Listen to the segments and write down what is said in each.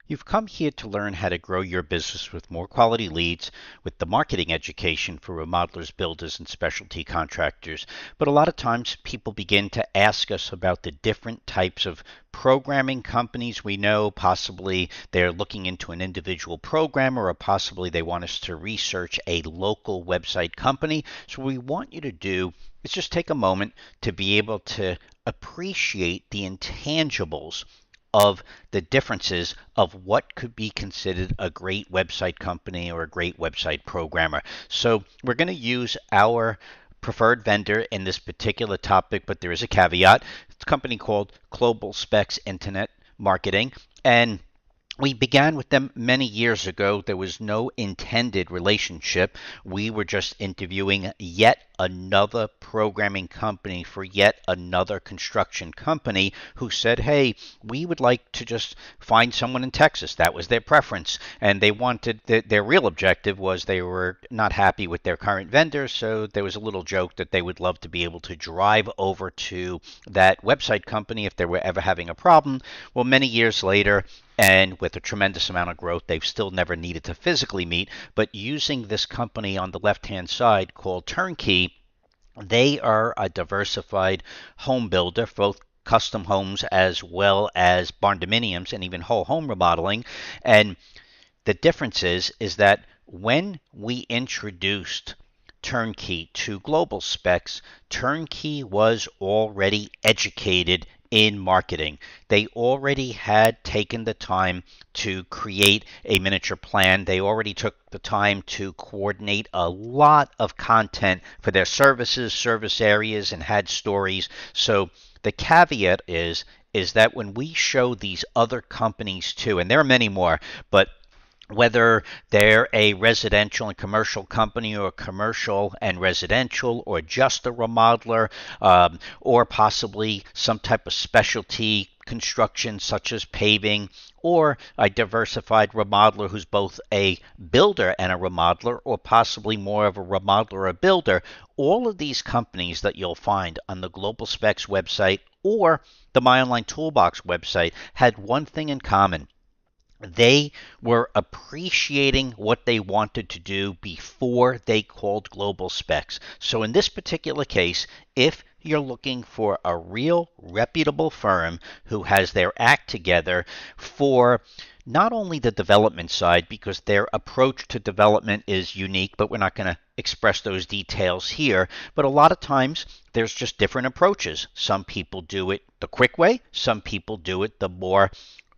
You've come here to learn how to grow your business with more quality leads with the marketing education for remodelers, builders, and specialty contractors. But a lot of times people begin to ask us about the different types of programming companies we know. Possibly they're looking into an individual programmer, or possibly they want us to research a local website company. So what we want you to do is just take a moment to be able to appreciate the intangibles of the differences of what could be considered a great website company or a great website programmer. So we're going to use our preferred vendor in this particular topic, but there is a caveat. It's a company called GlobalSpex Internet Marketing, and we began with them many years ago. There was no intended relationship. We were just interviewing yet another programming company for yet another construction company who said, hey, we would like to just find someone in Texas. That was their preference. And they wanted, their real objective was they were not happy with their current vendor. So there was a little joke that they would love to be able to drive over to that website company if they were ever having a problem. Well, many years later, and with a tremendous amount of growth, they've still never needed to physically meet. But using this company on the left-hand side called Turnkey, they are a diversified home builder, both custom homes as well as barn dominiums and even whole home remodeling. And the difference is that when we introduced Turnkey to GlobalSpex, Turnkey was already educated in marketing. They already had taken the time to create a miniature plan. They already took the time to coordinate a lot of content for their services, service areas, and had stories. So the caveat is that when we show these other companies too, and there are many more, but whether they're a residential and commercial company or commercial and residential or just a remodeler, or possibly some type of specialty construction such as paving, or a diversified remodeler who's both a builder and a remodeler, or possibly more of a remodeler or a builder, all of these companies that you'll find on the GlobalSpex website or the MyOnlineToolbox website had one thing in common. They were appreciating what they wanted to do before they called GlobalSpex. So in this particular case, if you're looking for a real reputable firm who has their act together for not only the development side, because their approach to development is unique, but we're not going to express those details here. But a lot of times there's just different approaches. Some people do it the quick way, some people do it the more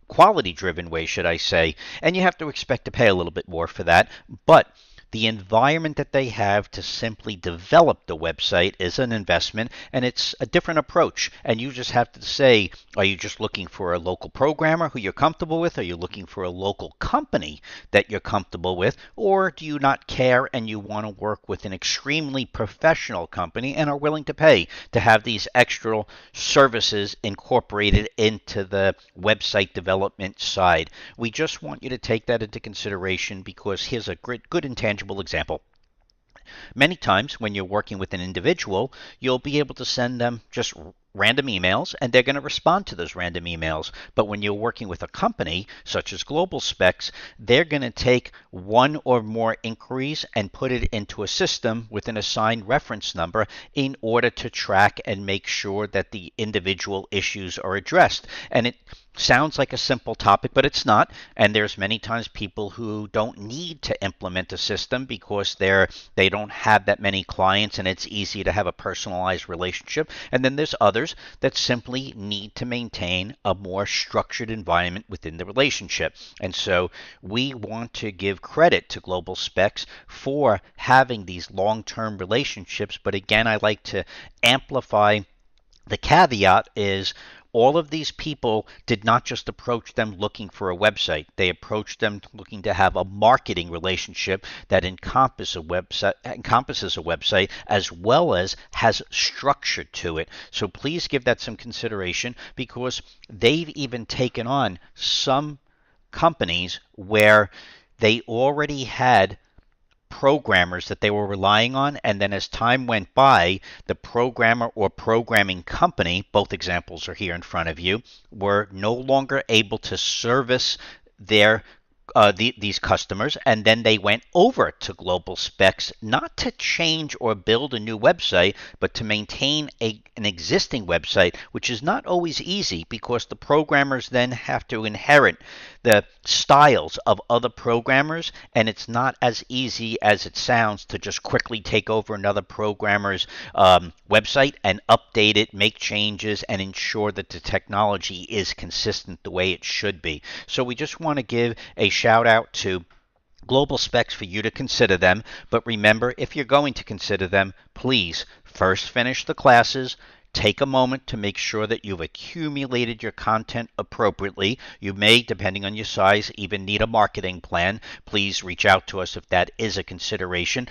quality driven way, should I say, and you have to expect to pay a little bit more for that. But the environment that they have to simply develop the website is an investment, and it's a different approach. And you just have to say, are you just looking for a local programmer who you're comfortable with? Are you looking for a local company that you're comfortable with? Or do you not care and you want to work with an extremely professional company and are willing to pay to have these extra services incorporated into the website development side? We just want you to take that into consideration, because here's a good intangible example. Many times when you're working with an individual, you'll be able to send them just random emails, and they're going to respond to those random emails. But when you're working with a company such as GlobalSpex, they're going to take one or more inquiries and put it into a system with an assigned reference number in order to track and make sure that the individual issues are addressed. And it sounds like a simple topic, but it's not. And there's many times people who don't need to implement a system because they don't have that many clients and it's easy to have a personalized relationship. And then there's others that simply need to maintain a more structured environment within the relationship. And so we want to give credit to GlobalSpex for having these long-term relationships. But again, I like to amplify the caveat is all of these people did not just approach them looking for a website. They approached them looking to have a marketing relationship that encompasses a website as well as has structure to it. So please give that some consideration, because they've even taken on some companies where they already had programmers that they were relying on, and then as time went by, the programmer or programming company, both examples are here in front of you, were no longer able to service these customers, and then they went over to GlobalSpex not to change or build a new website, but to maintain an existing website, which is not always easy because the programmers then have to inherit the styles of other programmers, and it's not as easy as it sounds to just quickly take over another programmer's website and update it, make changes, and ensure that the technology is consistent the way it should be. So we just want to give a shout out to GlobalSpex for you to consider them. But remember, if you're going to consider them, please first finish the classes. Take a moment to make sure that you've accumulated your content appropriately. You may, depending on your size, even need a marketing plan. Please reach out to us if that is a consideration.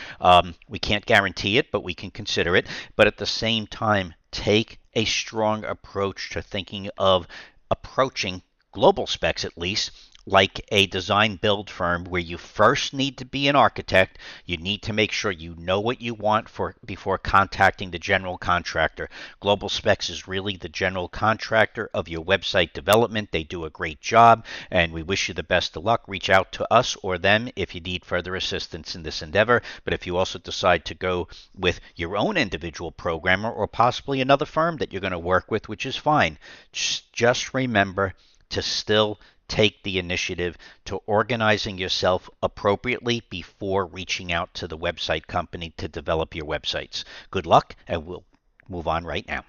We can't guarantee it, but we can consider it. But at the same time, take a strong approach to thinking of approaching GlobalSpex, at least, like a design build firm where you first need to be an architect. You need to make sure you know what you want before contacting the general contractor. GlobalSpex is really the general contractor of your website development. They do a great job, and we wish you the best of luck. Reach out to us or them if you need further assistance in this endeavor. But if you also decide to go with your own individual programmer or possibly another firm that you're going to work with, which is fine, just remember to still take the initiative to organizing yourself appropriately before reaching out to the website company to develop your websites. Good luck, and we'll move on right now.